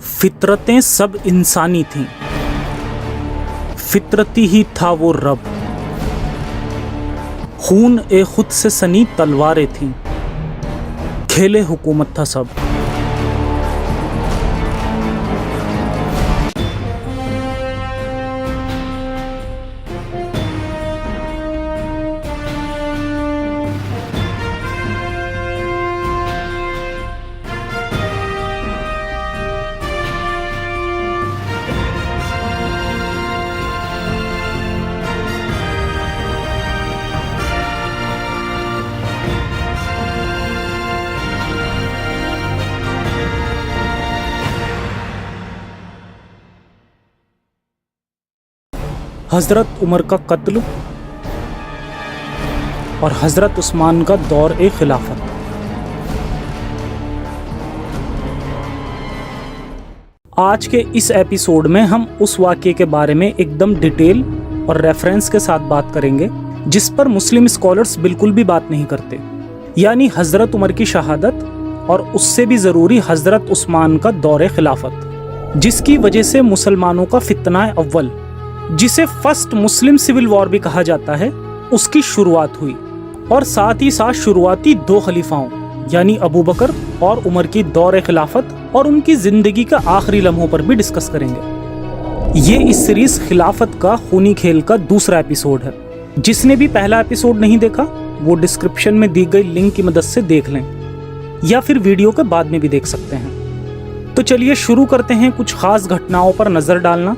फितरतें सब इंसानी थीं, फितरती ही था वो रब। खून ए खुद से सनी तलवारें थीं, खेले हुकूमत था सब। हज़रत उमर का कत्ल और हज़रत उस्मान का दौर ए खिलाफत। आज के इस एपिसोड में हम उस वाक़ये के बारे में एकदम डिटेल और रेफरेंस के साथ बात करेंगे जिस पर मुस्लिम स्कॉलर्स बिल्कुल भी बात नहीं करते, यानी हज़रत उमर की शहादत और उससे भी ज़रूरी हज़रत उस्मान का दौर ए खिलाफत, जिसकी वजह से मुसलमानों का फितना अव्वल, जिसे फर्स्ट मुस्लिम सिविल वॉर भी कहा जाता है, उसकी शुरुआत हुई। और साथ ही साथ शुरुआती दो खलीफाओं यानी अबू बकर और उमर की दौर खिलाफत और उनकी जिंदगी का आखिरी लम्हों पर भी डिस्कस करेंगे। ये इस सीरीज खिलाफत का खूनी खेल का दूसरा एपिसोड है। जिसने भी पहला एपिसोड नहीं देखा वो डिस्क्रिप्शन में दी गई लिंक की मदद से देख लें, या फिर वीडियो के बाद में भी देख सकते हैं। तो चलिए शुरू करते हैं कुछ खास घटनाओं पर नजर डालना,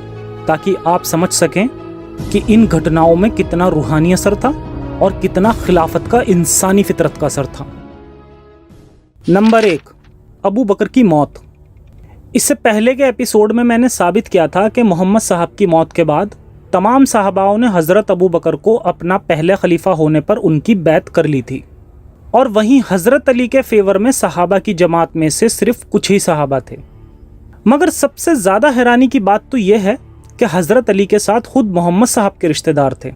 ताकि आप समझ सकें कि इन घटनाओं में कितना रूहानी असर था और कितना खिलाफत का इंसानी फितरत का असर था। नंबर 1, अबू बकर की मौत। इससे पहले के एपिसोड में मैंने साबित किया था कि मोहम्मद साहब की मौत के बाद तमाम सहाबाओं ने हज़रत अबू बकर को अपना पहले खलीफा होने पर उनकी बैत कर ली थी, और वहीं हज़रत अली के फेवर में सहाबा की जमात में से सिर्फ कुछ ही सहाबा थे। मगर सबसे ज़्यादा हैरानी की बात तो यह है कि हज़रत अली के साथ खुद मोहम्मद साहब के रिश्तेदार थे,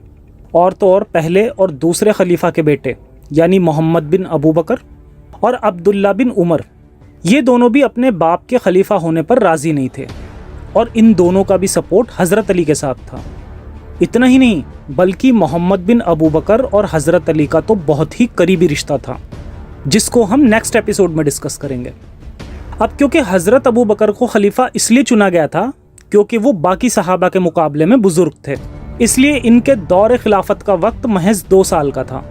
और तो और पहले और दूसरे खलीफा के बेटे यानी मोहम्मद बिन अबू बकर और अब्दुल्ला बिन उमर, ये दोनों भी अपने बाप के खलीफा होने पर राज़ी नहीं थे, और इन दोनों का भी सपोर्ट हज़रत अली के साथ था। इतना ही नहीं, बल्कि मोहम्मद बिन अबू बकर और हज़रत अली का तो बहुत ही करीबी रिश्ता था, जिसको हम नेक्स्ट एपिसोड में डिस्कस करेंगे। अब क्योंकि हज़रत अबू बकर को खलीफा इसलिए चुना गया था क्योंकि वो बाकी सहाबा के मुकाबले में बुजुर्ग थे, इसलिए इनके दौर खिलाफत का वक्त महज 2 साल का था,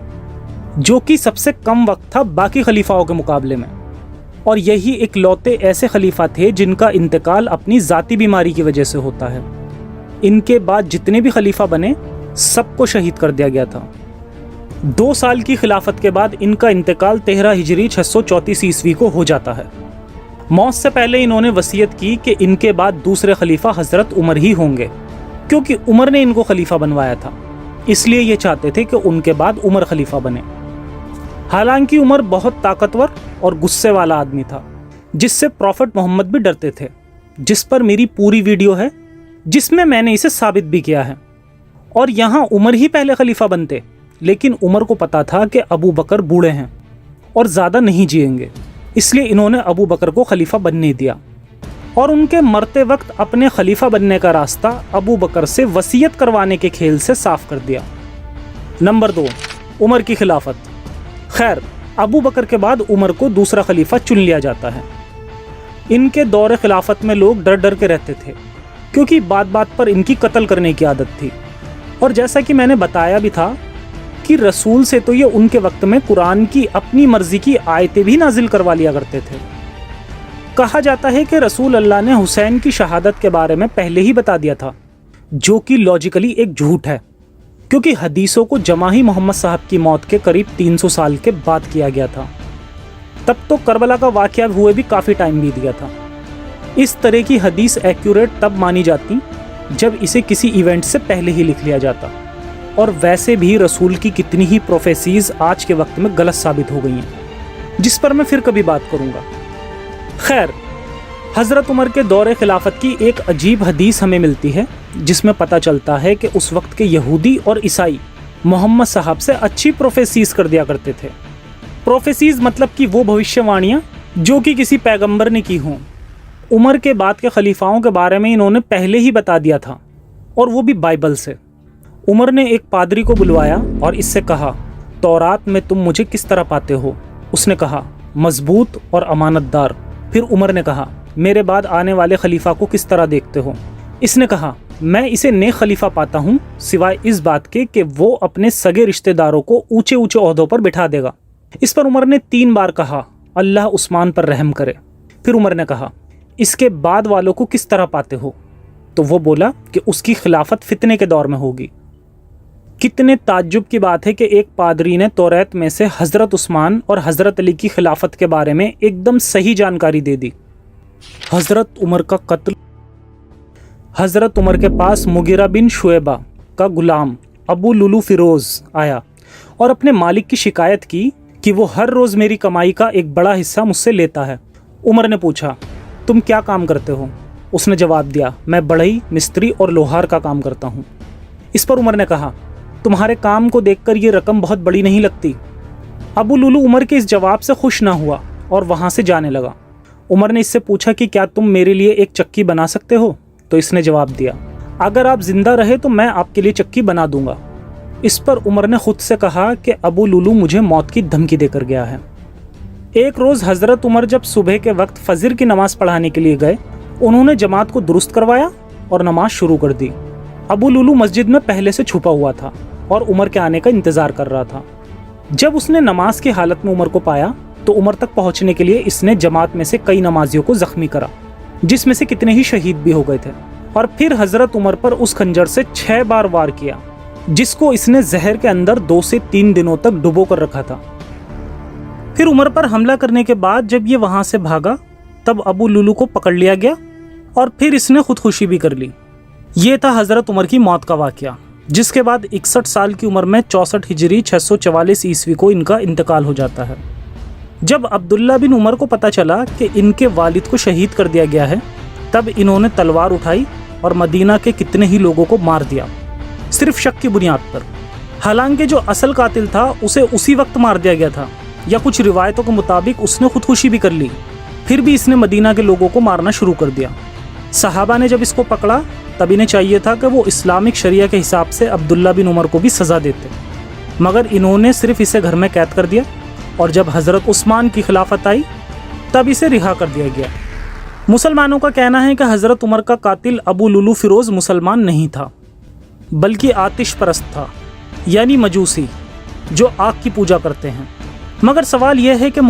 जो कि सबसे कम वक्त था बाकी खलीफाओं के मुकाबले में। और यही इकलौते ऐसे खलीफा थे जिनका इंतकाल अपनी ज़ाती बीमारी की वजह से होता है। इनके बाद जितने भी खलीफा बने सबको शहीद कर दिया गया था। 2 साल की खिलाफत के बाद इनका इंतकाल 13 हिजरी 634 ईस्वी को हो जाता है। मौत से पहले इन्होंने वसीयत की कि इनके बाद दूसरे खलीफा हज़रत उमर ही होंगे, क्योंकि उमर ने इनको खलीफा बनवाया था, इसलिए ये चाहते थे कि उनके बाद उमर खलीफा बने। हालांकि उमर बहुत ताकतवर और गुस्से वाला आदमी था, जिससे प्रॉफिट मोहम्मद भी डरते थे, जिस पर मेरी पूरी वीडियो है जिसमें मैंने इसे साबित भी किया है। और यहाँ उमर ही पहले खलीफा बनते, लेकिन उमर को पता था कि अबू बकर बूढ़े हैं और ज़्यादा नहीं जिएंगे, इसलिए इन्होंने अबू बकर को खलीफा बनने दिया, और उनके मरते वक्त अपने खलीफा बनने का रास्ता अबू बकर से वसीयत करवाने के खेल से साफ कर दिया। नंबर 2, उमर की खिलाफत। खैर, अबू बकर के बाद उमर को दूसरा खलीफा चुन लिया जाता है। इनके दौर खिलाफत में लोग डर डर के रहते थे, क्योंकि बात बात पर इनकी कत्ल करने की आदत थी। और जैसा कि मैंने बताया भी था कि रसूल से तो ये उनके वक्त में कुरान की अपनी मर्जी की आयतें भी नाजिल करवा लिया करते थे। कहा जाता है कि रसूल अल्लाह ने हुसैन की शहादत के बारे में पहले ही बता दिया था, जो कि लॉजिकली एक झूठ है, क्योंकि हदीसों को जमा ही मोहम्मद साहब की मौत के करीब 300 साल के बाद किया गया था। तब तो करबला का वाक़या हुए भी काफ़ी टाइम बीत गया था। इस तरह की हदीस एक्यूरेट तब मानी जाती जब इसे किसी इवेंट से पहले ही लिख लिया जाता, और वैसे भी रसूल की कितनी ही प्रोफेसीज आज के वक्त में गलत साबित हो गई हैं, जिस पर मैं फिर कभी बात करूँगा। खैर, हज़रत उमर के दौरे खिलाफत की एक अजीब हदीस हमें मिलती है, जिसमें पता चलता है कि उस वक्त के यहूदी और ईसाई मोहम्मद साहब से अच्छी प्रोफेसीज कर दिया करते थे। प्रोफेसीज मतलब कि वो भविष्यवाणियाँ जो कि किसी पैगंबर ने की हों, عمر کے بعد کے خلیفاؤں کے بارے میں انہوں نے پہلے ہی بتا دیا تھا، اور وہ بھی بائبل سے۔ عمر نے ایک پادری کو بلوایا اور اس سے کہا، تورات میں تم مجھے کس طرح پاتے ہو؟ اس نے کہا، مضبوط اور امانت دار۔ پھر عمر نے کہا، میرے بعد آنے والے خلیفہ کو کس طرح دیکھتے ہو؟ اس نے کہا، میں اسے نیک خلیفہ پاتا ہوں سوائے اس بات کے کہ وہ اپنے سگے رشتہ داروں کو اونچے اونچے عہدوں پر بٹھا دے گا۔ اس پر عمر نے 3 بار کہا، اللہ عثمان پر رحم کرے۔ پھر عمر نے کہا، اس کے بعد والوں کو کس طرح پاتے ہو؟ تو وہ بولا کہ اس کی خلافت فتنے کے دور میں ہوگی۔ کتنے تعجب کی بات ہے کہ ایک پادری نے توریت میں سے حضرت عثمان اور حضرت علی کی خلافت کے بارے میں ایک دم صحیح جانکاری دے دی۔ حضرت عمر کا قتل۔ حضرت عمر کے پاس مغیرہ بن شعبہ کا غلام ابو لولو فیروز آیا اور اپنے مالک کی شکایت کی کہ وہ ہر روز میری کمائی کا ایک بڑا حصہ مجھ سے لیتا ہے۔ عمر نے پوچھا، تم کیا کام کرتے ہو؟ اس نے جواب دیا، میں بڑھئی، مستری اور لوہار کا کام کرتا ہوں۔ اس پر عمر نے کہا، تمہارے کام کو دیکھ کر یہ رقم بہت بڑی نہیں لگتی؟ ابو لولو عمر کے اس جواب سے خوش نہ ہوا اور وہاں سے جانے لگا۔ عمر نے اس سے پوچھا کہ کیا تم میرے لیے ایک چکی بنا سکتے ہو؟ تو اس نے جواب دیا، اگر آپ زندہ رہے تو میں آپ کے لیے چکی بنا دوں گا۔ اس پر عمر نے خود سے کہا کہ ابو لولو مجھے موت کی دھمکی دے کر گیا ہے۔ ایک روز حضرت عمر جب صبح کے وقت فجر کی نماز پڑھانے کے لیے گئے، انہوں نے جماعت کو درست کروایا اور نماز شروع کر دی۔ ابو لولو مسجد میں پہلے سے چھپا ہوا تھا اور عمر کے آنے کا انتظار کر رہا تھا۔ جب اس نے نماز کی حالت میں عمر کو پایا تو عمر تک پہنچنے کے لیے اس نے جماعت میں سے کئی نمازیوں کو زخمی کرا، جس میں سے کتنے ہی شہید بھی ہو گئے تھے، اور پھر حضرت عمر پر اس خنجر سے 6 بار وار کیا، جس کو اس نے زہر کے اندر 2 سے 3 دنوں تک ڈبو کر رکھا تھا۔ پھر عمر پر حملہ کرنے کے بعد جب یہ وہاں سے بھاگا تب ابو لولو کو پکڑ لیا گیا اور پھر اس نے خودکشی بھی کر لی۔ یہ تھا حضرت عمر کی موت کا واقعہ، جس کے بعد 61 سال کی عمر میں 64 ہجری 644 عیسوی کو ان کا انتقال ہو جاتا ہے۔ جب عبداللہ بن عمر کو پتہ چلا کہ ان کے والد کو شہید کر دیا گیا ہے، تب انہوں نے تلوار اٹھائی اور مدینہ کے کتنے ہی لوگوں کو مار دیا، صرف شک کی بنیاد پر۔ حالانکہ جو اصل قاتل تھا اسے اسی وقت مار دیا گیا تھا، یا کچھ روایتوں کے مطابق اس نے خودکشی بھی کر لی، پھر بھی اس نے مدینہ کے لوگوں کو مارنا شروع کر دیا۔ صحابہ نے جب اس کو پکڑا تب انہیں چاہیے تھا کہ وہ اسلامک شریعہ کے حساب سے عبداللہ بن عمر کو بھی سزا دیتے، مگر انہوں نے صرف اسے گھر میں قید کر دیا، اور جب حضرت عثمان کی خلافت آئی تب اسے رہا کر دیا گیا۔ مسلمانوں کا کہنا ہے کہ حضرت عمر کا قاتل ابو لولو فیروز مسلمان نہیں تھا، بلکہ آتش پرست تھا، یعنی مجوسی جو آگ کی پوجا کرتے ہیں۔ مگر سوال یہ ہے کہ